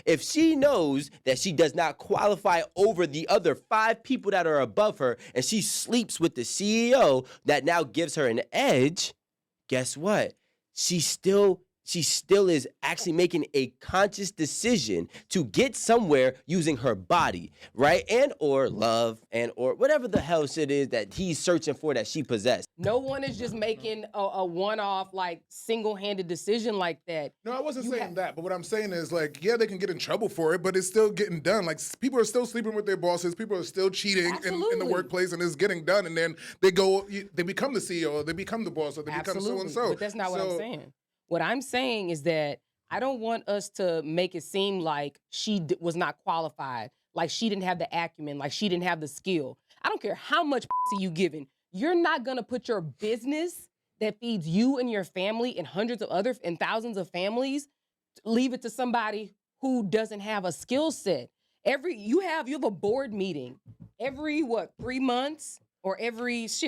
If she knows that she does not qualify over the other 5 people that are above her, and she sleeps with the CEO that now gives her an edge, guess what? She still is actually making a conscious decision to get somewhere using her body, right? And or love and or whatever the hell shit is that he's searching for that she possessed. No one is just making a one-off, like, single-handed decision like that. No, I wasn't saying that, but what I'm saying is, like, yeah, they can get in trouble for it, but it's still getting done. Like, people are still sleeping with their bosses, people are still cheating in the workplace, and it's getting done, and then they become the CEO, or they become the boss, or they become so-and-so. But that's not what I'm saying. What I'm saying is that I don't want us to make it seem like she was not qualified, like she didn't have the acumen, like she didn't have the skill. I don't care how much you giving. You're not gonna put your business that feeds you and your family and hundreds of other and thousands of families, leave it to somebody who doesn't have a skill set. You have a board meeting every 3 months or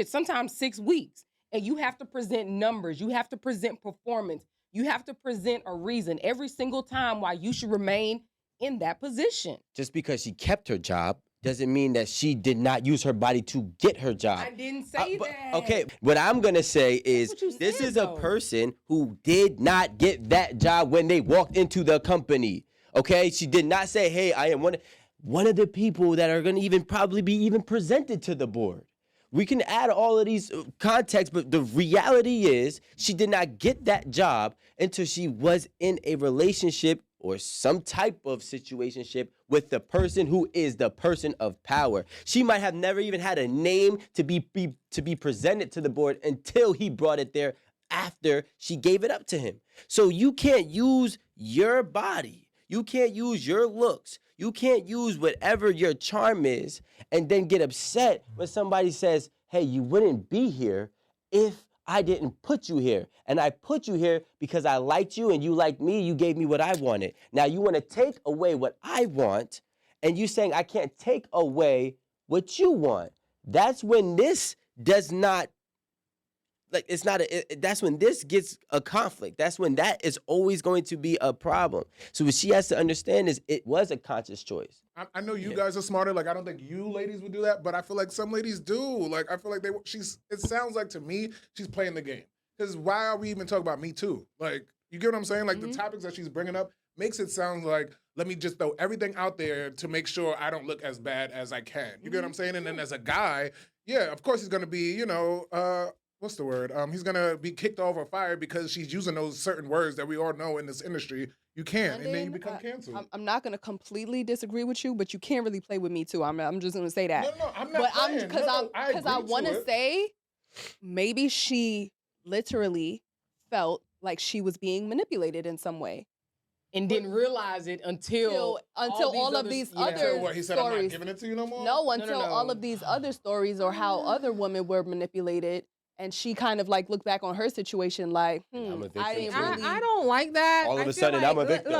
sometimes 6 weeks. And you have to present numbers. You have to present performance. You have to present a reason every single time why you should remain in that position. Just because she kept her job doesn't mean that she did not use her body to get her job. I didn't say that. Okay, what I'm going to say is this is a person who did not get that job when they walked into the company. Okay, she did not say, hey, I am one of the people that are going to probably be presented to the board. We can add all of these contexts, but the reality is she did not get that job until she was in a relationship or some type of situationship with the person who is the person of power. She might have never even had a name to be presented to the board until he brought it there after she gave it up to him. So you can't use your body. You can't use your looks. You can't use whatever your charm is and then get upset when somebody says, hey, you wouldn't be here if I didn't put you here. And I put you here because I liked you and you liked me. You gave me what I wanted. Now you want to take away what I want and you saying I can't take away what you want. That's when this does not, that's when this gets a conflict. That's when that is always going to be a problem. So what she has to understand is it was a conscious choice. I know you guys are smarter. Like, I don't think you ladies would do that, but I feel like some ladies do. Like, I feel like it sounds like to me, she's playing the game. Because why are we even talking about Me Too? Like, you get what I'm saying? Like, the topics that she's bringing up makes it sound like, let me just throw everything out there to make sure I don't look as bad as I can. You get what I'm saying? And then as a guy, yeah, of course he's going to be, what's the word? He's going to be kicked off or fired because she's using those certain words that we all know in this industry. You can't, and then you become canceled. I'm not going to completely disagree with you, but you can't really play with Me Too. I'm just going to say that. No, I'm not playing. Because I want to say maybe she literally felt like she was being manipulated in some way. And didn't realize it until all of these other Until what, he said, stories. I'm not giving it to you no more? No, until all of these other stories or how other women were manipulated. And she kind of like looked back on her situation like, I don't like that. All of a sudden, I'm a victim.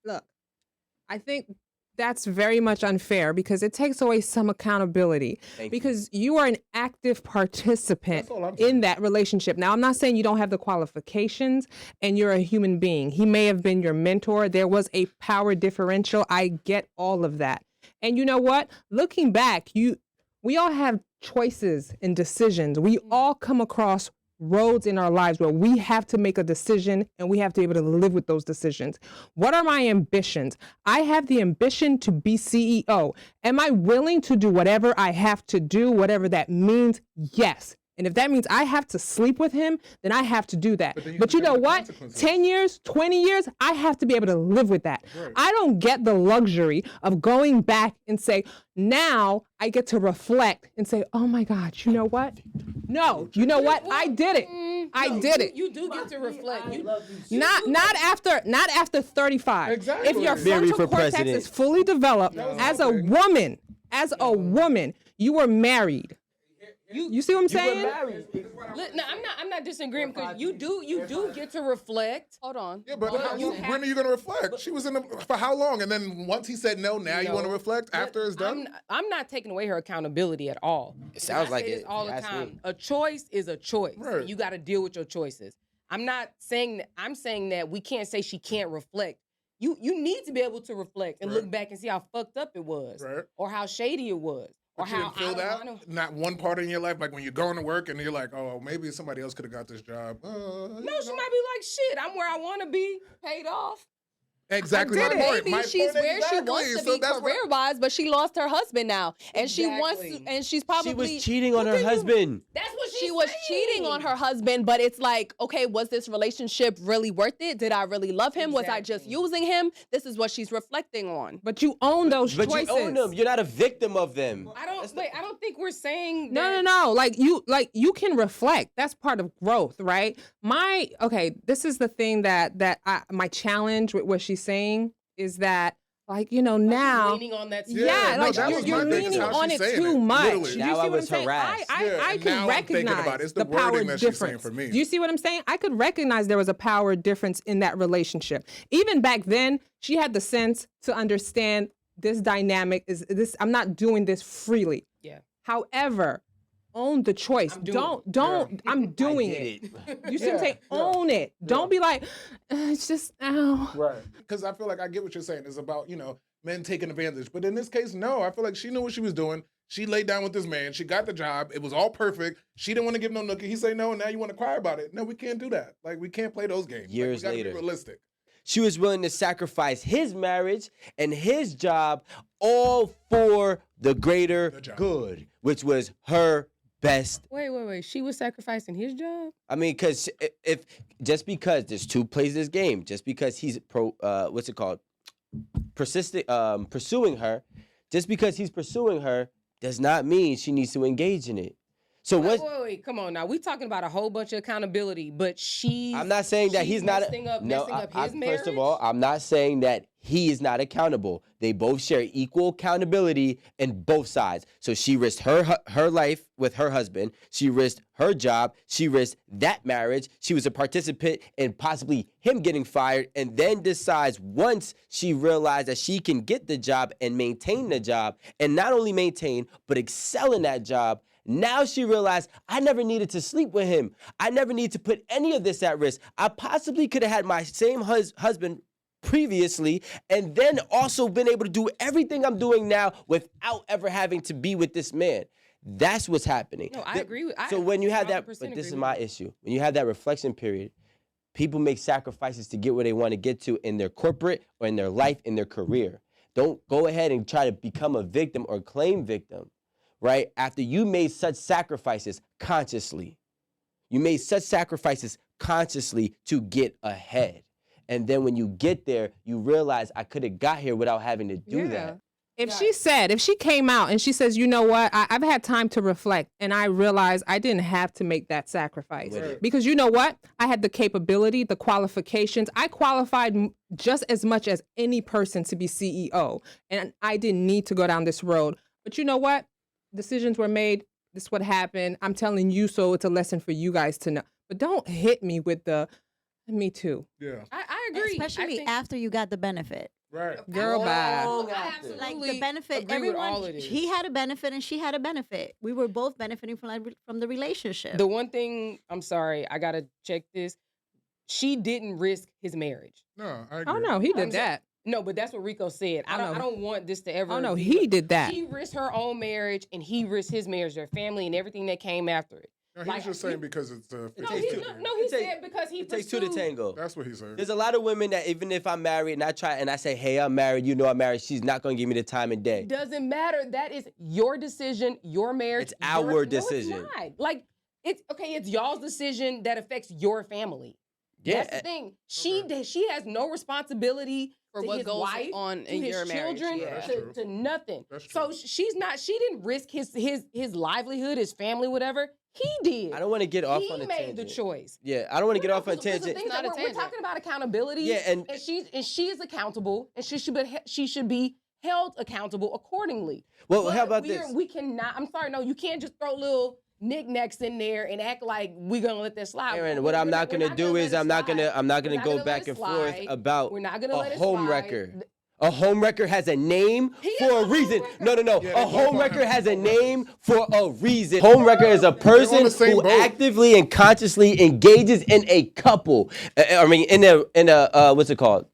Look, I think that's very much unfair because it takes away some accountability. Because you are an active participant in that relationship. Now, I'm not saying you don't have the qualifications and you're a human being. He may have been your mentor. There was a power differential. I get all of that. And you know what? Looking back, we all have choices and decisions. We all come across roads in our lives where we have to make a decision and we have to be able to live with those decisions. What are my ambitions? I have the ambition to be CEO. Am I willing to do whatever I have to do, whatever that means? Yes. And if that means I have to sleep with him, then I have to do that. But you know what? 10 years, 20 years, I have to be able to live with that. Right. I don't get the luxury of going back and say, now I get to reflect and say, oh my God, you know what? No, you know what? I did it. I did it. You do get to reflect. Not after 35. Exactly. If your frontal cortex is fully developed, as a woman, you were married. You see what I'm saying? No, I'm not disagreeing because you do get to reflect. Hold on. Yeah, but when are you going to reflect? She was for how long? And then once he said no, now you want to reflect after it's done? I'm not taking away her accountability at all. It sounds like it. All the time. A choice is a choice. Right. You got to deal with your choices. I'm saying that we can't say she can't reflect. you need to be able to reflect and look back and see how fucked up it was, or how shady it was, or but you how didn't feel that. Not one part in your life, like when you're going to work and you're like, oh, maybe somebody else could have got this job. No, she might be like, shit, I'm where I want to be, paid off. Exactly my point. Maybe she's where she wants to be career-wise, but she lost her husband now, and she wants to, and she's probably she was cheating on her husband. That's what she was cheating on her husband. But it's like, okay, was this relationship really worth it? Did I really love him? Was I just using him? This is what she's reflecting on. But you own those choices. But you own them. You're not a victim of them. I don't think we're saying that. No. Like you can reflect. That's part of growth, right? This is the thing that my challenge with what she's saying is that, like, you know, now leaning on that. You're leaning on it too much. Literally. Do you see what I'm saying? I can recognize the power difference. Do you see what I'm saying? I could recognize there was a power difference in that relationship. Even back then, she had the sense to understand this dynamic is this. I'm not doing this freely. Yeah. However, own the choice. I'm doing it. You see what I'm saying? Own it. Don't be like, it's just, Right. Because I feel like I get what you're saying. It's about, men taking advantage. But in this case, no. I feel like she knew what she was doing. She laid down with this man. She got the job. It was all perfect. She didn't want to give no nookie. He say no, and now you want to cry about it. No, we can't do that. Like, we can't play those games. Years later. We gotta be realistic. She was willing to sacrifice his marriage and his job all for the greater good, which was her best. Wait. She was sacrificing his job? I mean, because just because there's two plays this game, just because he's pursuing her, just because he's pursuing her does not mean she needs to engage in it. So wait, come on now. We talking about a whole bunch of accountability, but I'm not saying that he's not messing up his marriage. First of all, I'm not saying that he is not accountable. They both share equal accountability in both sides. So she risked her life with her husband. She risked her job. She risked that marriage. She was a participant in possibly him getting fired, and then decides once she realized that she can get the job and maintain the job, and not only maintain, but excel in that job. Now she realized, I never needed to sleep with him. I never need to put any of this at risk. I possibly could have had my same husband previously and then also been able to do everything I'm doing now without ever having to be with this man. That's what's happening. No, I agree with So when you have that, but this is my issue. When you have that reflection period, people make sacrifices to get where they want to get to in their corporate or in their life, in their career. Don't go ahead and try to become a victim or claim victim. Right? After you made such sacrifices consciously. You made such sacrifices consciously to get ahead. And then when you get there, you realize I could have got here without having to do that. If she came out and she says, you know what, I've had time to reflect and I realized I didn't have to make that sacrifice. Right. Because you know what? I had the capability, the qualifications. I qualified just as much as any person to be CEO. And I didn't need to go down this road. But you know what? Decisions were made. This is what happened. I'm telling you, so it's a lesson for you guys to know. But don't hit me with the, me too. Yeah. I agree. Especially after you got the benefit. Right. Girl, bye. Absolutely. Like the benefit, agree with all of this. he had a benefit and she had a benefit. We were both benefiting from the relationship. The one thing, I'm sorry, I got to check this. She didn't risk his marriage. No, I agree. Oh, no, he did that. No, but that's what Rico said. I don't want this to ever. Oh, no, he did that. She risked her own marriage and he risked his marriage, their family, and everything that came after it. No, he's just saying because it's he said because he it takes two to tango. That's what he said. There's a lot of women that even if I'm married and I say, hey, I'm married, you know I'm married, she's not going to give me the time of day. Doesn't matter. That is your decision, your marriage. It's our decision. No, it's not. Like, it's y'all's decision that affects your family. Yeah. That's the thing. She has no responsibility for to what his goes wife, on to in his your marriage. children, Yeah. to nothing. That's So true. she didn't risk his livelihood, his family, whatever. He did. I don't want to get off he on a made tangent. the choice. Yeah, I don't want to get off on a Because the tangent. things that we're talking about accountability. Yeah, and she is accountable, and she should be held accountable accordingly. Well, But how about this? We cannot. I'm sorry, no, you can't just throw little knickknacks in there and act like we're gonna let that slide. Aaron, what I'm not gonna do is I'm not gonna go back and forth about a home wrecker. A home wrecker has a name for a reason. No. Yeah, a home wrecker has a name for a reason. Home wrecker is a person who actively and consciously engages in a couple. In a what's it called?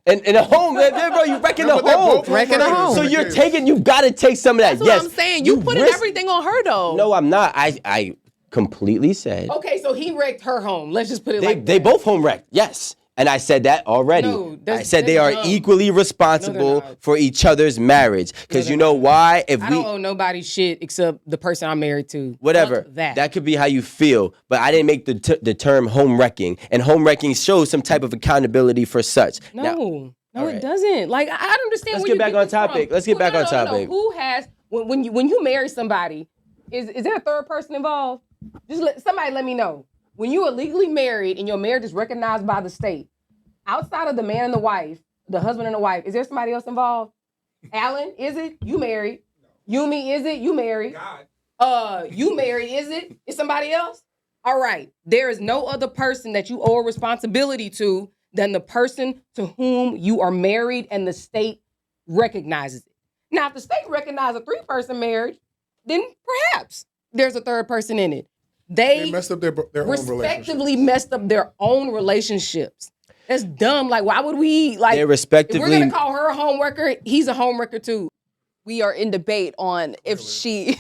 And a home, bro, you wrecking No, the but they're home. both Wrecking the home. So you're taking, you gotta take some of that. That's Yes. what I'm saying. You putting risk- everything on her though. No, I'm not. I completely said Okay, so he wrecked her home. Let's just put it they both home wrecked. Yes. And I said that already. No, I said they are dumb. equally responsible not. for each other's marriage. Because you know why? If I we don't owe nobody shit except the person I'm married to. whatever, Fuck that. could be how you feel. But I didn't make the term home wrecking. And home wrecking shows some type of accountability for such. No, Now, no, all it right. doesn't. Like I don't understand. Let's where get you back get on this from. topic. Let's get back on topic. Who has when you marry somebody? Is there a third person involved? Somebody let me know. When you are legally married and your marriage is recognized by the state, outside of the man and the wife, the husband and the wife, is there somebody else involved? Alan, is it? You married? Yumi, is it? You married? You married? Is it? Is somebody else? All right. There is no other person that you owe a responsibility to than the person to whom you are married and the state recognizes it. Now, if the state recognizes a 3-person marriage, then perhaps there's a third person in it. They messed up their own respectively messed up their own relationships. That's dumb. Like, why would we like? They If respectively. we're gonna call her a homewrecker, he's a homewrecker too. We are in debate on if she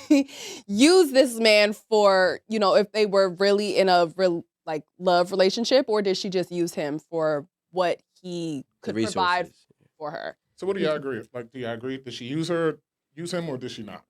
used this man for, if they were really in a real like love relationship, or did she just use him for what he could provide for her? So what do y'all agree? Like, do y'all agree? Did she use him, or did she not?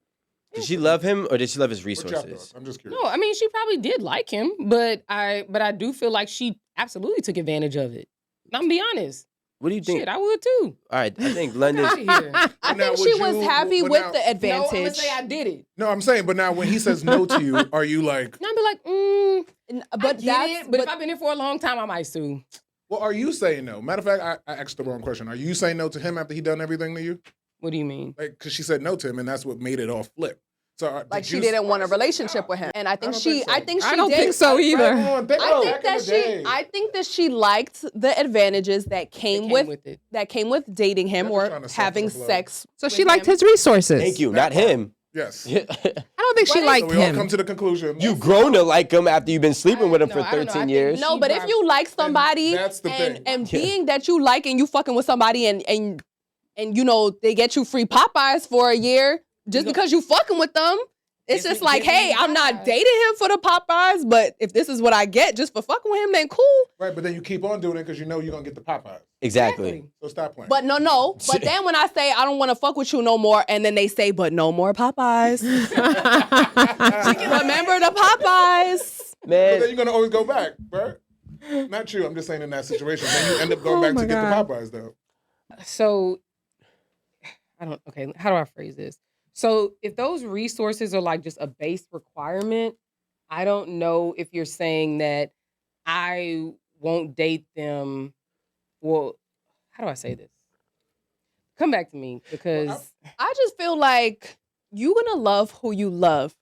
Did she love him or did she love his What y'all resources? thought? I'm just curious. No, I mean she probably did like him, but I do feel like she absolutely took advantage of it. I'm gonna be honest. What do you think? Shit, I would too. All right, I think London. Out of here. I Now, think she would was you- happy but with now- the No, I'm advantage. gonna say I did it. No, I'm saying, but now when he says no to you, are you like, And I'd be like, But I get that's it, but if I've been here for a long time, I might sue. well, are you saying no? Matter of fact, I asked the wrong question. Are you saying no to him after he done everything to you? What do you mean? Like, because she said no to him, and that's what made it all flip. So, like she didn't want a relationship with him, and I think she I don't think so. I don't think so either. I think that she liked the advantages that came with it. that came with dating him They're just trying or to soften having the blow. sex. So with she liked him. his resources. Thank you, not him. Yes. I don't think she So liked we all him. come to the conclusion. You've grown to like him after you've been sleeping with him No, for I don't know. I 13 think years. No, but if you like somebody that's the thing. and being that you like and you fucking with somebody and they get you free Popeyes for a year just because you fucking with them. It's just like, hey, I'm not dating him for the Popeyes, but if this is what I get just for fucking with him, then cool. Right, but then you keep on doing it because you know you're going to get the Popeyes. Exactly. So stop playing. But no. But then when I say I don't want to fuck with you no more, and then they say, but no more Popeyes. Remember the Popeyes. But then Man, you're going to always go back, right? Not you. I'm just saying in that situation. Then you end up going back to get the Popeyes, though. So, okay, how do I phrase this? So, if those resources are like just a base requirement, I don't know if you're saying that I won't date them. Well, how do I say this? Come back to me because I just feel like you're going to love who you love.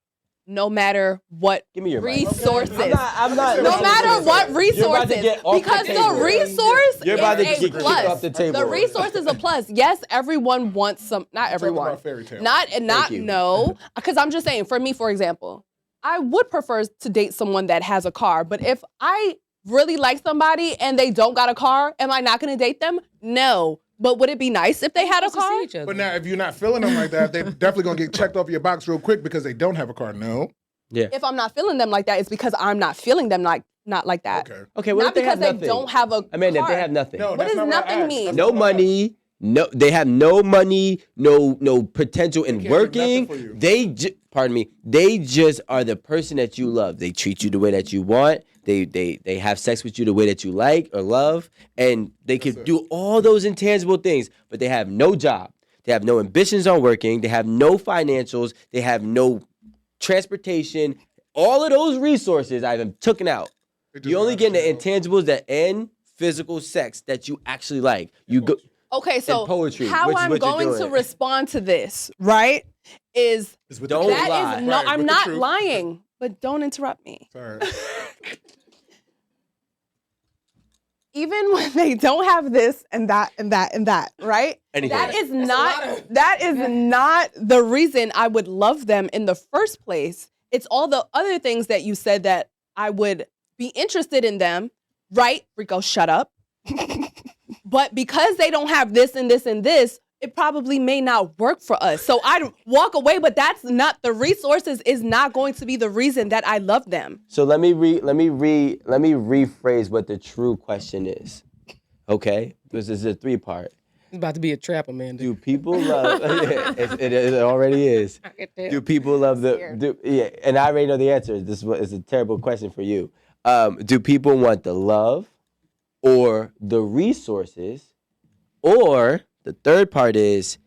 No matter what give me your mic. resources. I'm not. No matter what You're about resources. to get off the Because table. the resource You're about to is get a kicked plus. off the table. The resource is a plus. Yes, everyone wants some. Not Talking everyone. about fairy tale. Not you. no. Because I'm just saying, for me, for example, I would prefer to date someone that has a car. But if I really like somebody and they don't got a car, am I not going to date them? No. But would it be nice if they had a supposed to see car? each other. But now, if you're not feeling them like that, they're definitely going to get checked off your box real quick because they don't have a car. No. Yeah. If I'm not feeling them like that, it's because I'm not feeling them not like that. Okay. Okay. What Not if they because have they nothing? don't have a Amanda, if car. they have nothing. No, What that's does not what I nothing asked. mean? That's No not what I asked. money. No, they have no money. No potential in can't do nothing working. for you. They just are the person that you love. They treat you the way that you want. They have sex with you the way that you like or love, and they can do all those intangible things. But they have no job. They have no ambitions on working. They have no financials. They have no transportation. All of those resources I've taken out. They just You only not get the jail. intangibles that end physical sex that you actually like. You go. Okay, so poetry, how which is I'm what you're going to doing. respond to this, right, is It's with Don't the that truth. lie. is no, Right, I'm with the not truth. lying, but don't interrupt me. Sorry. Even when they don't have this and that and that and that, right? Anything. That is lot of- not the reason I would love them in the first place. It's all the other things that you said that I would be interested in them, right? Rico, shut up. but because they don't have this and this and this, it probably may not work for us. So I'd walk away, but that's not the resources is not going to be the reason that I love them. So let me rephrase what the true question is. Okay? This is a 3-part. It's about to be a trap, Amanda. Do people love it already is. Do people love and I already know the answer. This is a terrible question for you. Do people want the love or the resources? Or the third part is,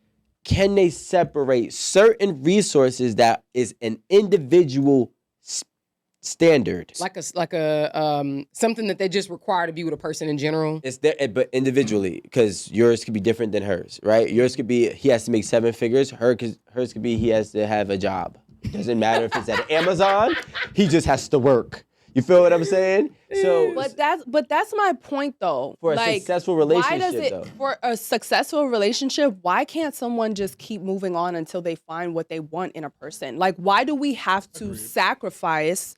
can they separate certain resources that is an individual standard? Like a something that they just require to be with a person in general. It's there, but individually, because yours could be different than hers, right? Yours could be he has to make 7 figures. Hers could be he has to have a job. It doesn't matter if it's at Amazon. He just has to work. You feel what I'm saying? So, but that's my point though. For a successful relationship, for a successful relationship, why can't someone just keep moving on until they find what they want in a person? Like, why do we have to sacrifice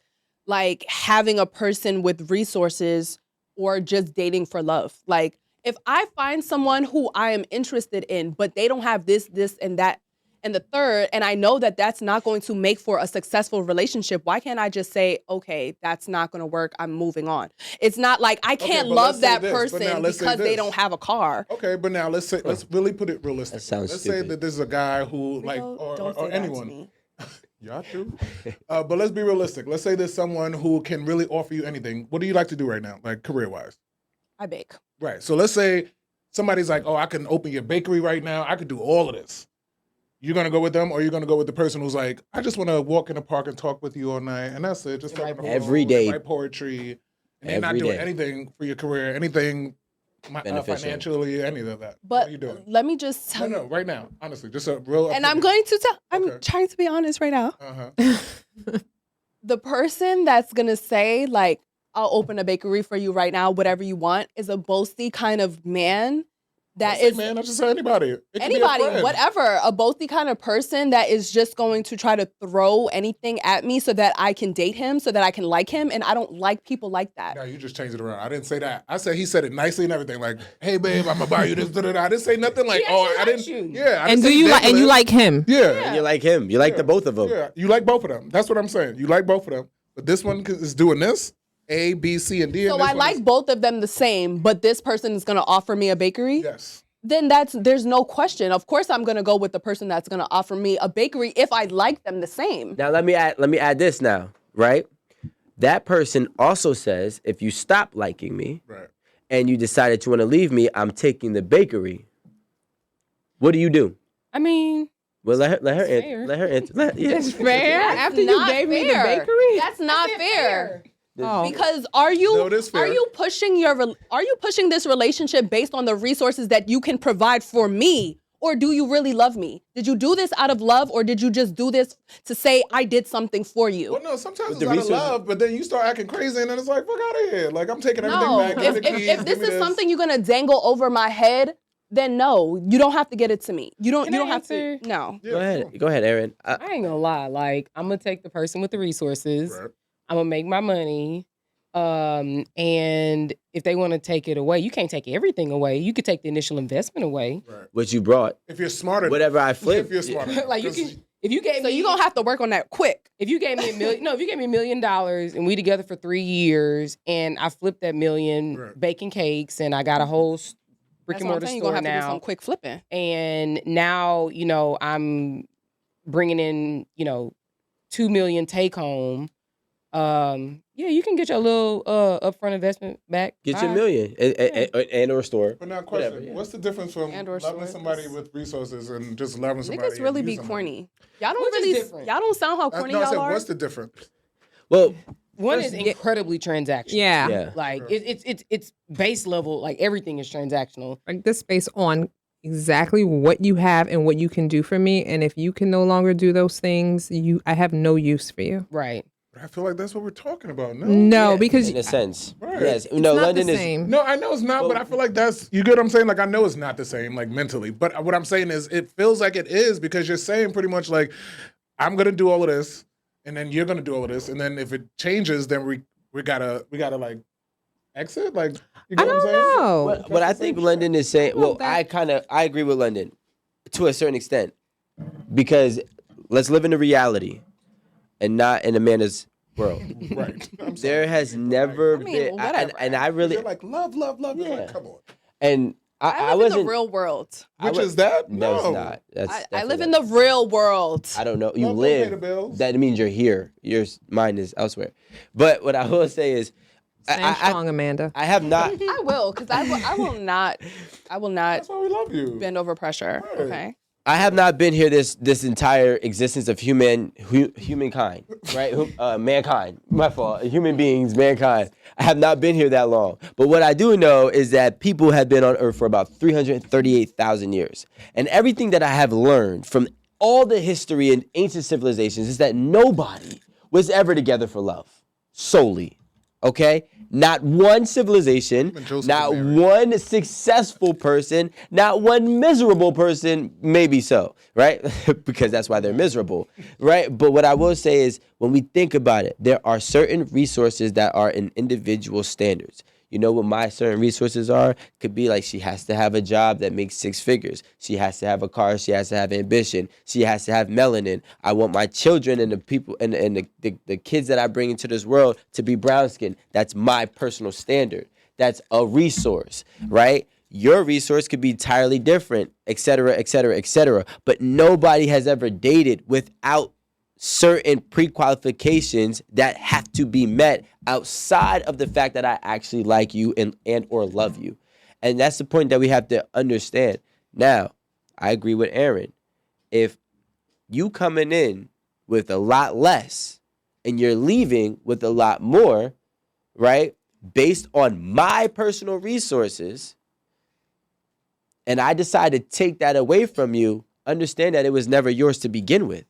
like having a person with resources or just dating for love? Like, if I find someone who I am interested in, but they don't have this, and that, and the third, and I know that that's not going to make for a successful relationship, why can't I just say, okay, that's not going to work, I'm moving on? It's not like I can't love that person because they don't have a car. Okay, but now let's really put it realistic. Let's say that this is a guy who, like, don't say or that anyone. to me. Y'all too. But let's be realistic. Let's say there's someone who can really offer you anything. What do you like to do right now, like career-wise? I bake. Right. So let's say somebody's like, oh, I can open your bakery right now. I could do all of this. You're going to go with them, or you're going to go with the person who's like, I just want to walk in the park and talk with you all night, and that's it. Just talk on the phone, every day. write poetry, and they're not doing anything for your career, anything financially, any of that. But what are you doing? let me just tell No, right now, honestly, just a real. And I'm going to tell. I'm trying to be honest right now. The person that's gonna say like, "I'll open a bakery for you right now, whatever you want," is a boasty kind of man. That is, man, I just say anybody. Anybody, whatever. A boasty kind of person that is just going to try to throw anything at me so that I can date him, so that I can like him, and I don't like people like that. No, you just changed it around. I didn't say that. I said he said it nicely and everything. Like, hey, babe, I'm gonna buy you this. I didn't say nothing like, I didn't. Yeah. I and didn't do you like? And you like him? Yeah. And you like him. You like the both of them. Yeah. You like both of them. That's what I'm saying. You like both of them. But this one is doing this. A, B, C, and D. So I like both of them the same, but this person is gonna offer me a bakery. Yes. Then there's no question. Of course, I'm gonna go with the person that's gonna offer me a bakery if I like them the same. Now let me add this now, right? That person also says, if you stop liking me, right, and you decided you want to leave me, I'm taking the bakery. What do you do? I mean, well, let her answer. It's fair. After you gave me the bakery, that's not fair. Oh. Because are you pushing this relationship based on the resources that you can provide for me, or do you really love me? Did you do this out of love, or did you just do this to say I did something for you? Well, no, sometimes it's out of love, but then you start acting crazy, and then it's like, fuck out of here. Like, I'm taking everything back. If this is something you're gonna dangle over my head, then no, you don't have to get it to me. You don't have to. No. Yeah, go ahead, Erin. I ain't gonna lie. Like, I'm gonna take the person with the resources. Right. I'm gonna make my money. And if they want to take it away, you can't take everything away. You could take the initial investment away. Right. What you brought. If you're smarter. Whatever I flip. If you're smarter. Like, you can. If you gave me, you're gonna have to work on that quick. If you gave me $1 million, if you gave me $1 million and we together for 3 years, and I flipped that $1 million baking cakes, and I got a whole brick and mortar store you're gonna have now. To do some quick flipping. And now, I'm bringing in, $2 million take home. Yeah, you can get your little upfront investment back. Get your $1 million and or store. But now, question: what's the difference from loving somebody with resources and just loving somebody? Niggas really be corny. Y'all don't sound how corny y'all are. What's the difference? Well, one is incredibly transactional. Yeah. Like it's base level. Like, everything is transactional. Like, this based on exactly what you have and what you can do for me. And if you can no longer do those things, I have no use for you. Right. I feel like that's what we're talking about. No, because in a sense, right. Yes. It's not London the same. No, I know it's not, but I feel like you get what I'm saying? Like, I know it's not the same, like, mentally. But what I'm saying is, it feels like it is, because you're saying pretty much like, I'm gonna do all of this, and then you're gonna do all of this, and then if it changes, then we gotta like exit. Like, You get I what I'm don't saying? know. What I think London is saying, well, that. I agree with London to a certain extent, because let's live in the reality and not in Amanda's world. Right. I'm sorry. There has never been, whatever. and I really, You're like, love. Yeah. Like, come on. and I live in the real world. Which is that? No, No. it's not. That's I live definitely in not. the real world. I don't know. You Love don't pay the live. bills. That means you're here. Your mind is elsewhere. But what I will say is, Stand strong, Amanda. I have not. I will, because I will not That's why we love you. bend over pressure. Right. Okay. I have not been here this entire existence of humankind, right? Mankind. My fault. Human beings, mankind. I have not been here that long. But what I do know is that people have been on Earth for about 338,000 years. And everything that I have learned from all the history and ancient civilizations is that nobody was ever together for love solely. Okay? Not one civilization, not one successful person, not one miserable person, maybe so, right? Because that's why they're miserable, right? But what I will say is, when we think about it, there are certain resources that are in individual standards. You know what my certain resources are? Could be like, she has to have a job that makes 6 figures. She has to have a car. She has to have ambition. She has to have melanin. I want my children and the people and the kids that I bring into this world to be brown skinned. That's my personal standard. That's a resource, right? Your resource could be entirely different, et cetera, et cetera, et cetera. But nobody has ever dated without certain pre-qualifications that have to be met outside of the fact that I actually like you and or love you. And that's the point that we have to understand. Now, I agree with Erin. If you coming in with a lot less and you're leaving with a lot more, right, based on my personal resources, and I decide to take that away from you, understand that it was never yours to begin with.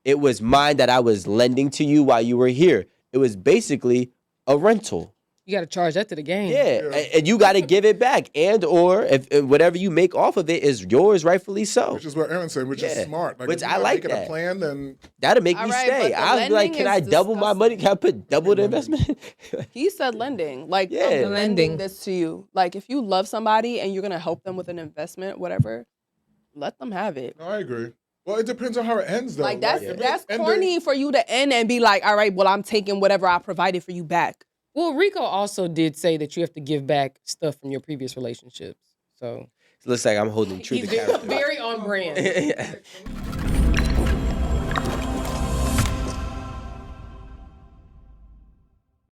It was mine that I was lending to you while you were here. It was basically a rental. You got to charge that to the game. Yeah. And you got to give it back. And or if whatever you make off of it is yours rightfully so. Which is what Erin said, which is smart. Like, Which if you're I not like making that. a plan, then That'll make me All right, stay. but the I was like, lending can I is double my money? Can I put double the investment? He said lending. Like, Yeah. I'm lending Lending. this to you. Like, if you love somebody and you're going to help them with an investment, whatever, let them have it. no, I agree. Well, it depends on how it ends, though. Like, that's if it that's ended- corny for you to end and be like, all right, well, I'm taking whatever I provided for you back. Well, Rico also did say that you have to give back stuff from your previous relationships. So It looks like I'm holding true he's to character. very on brand.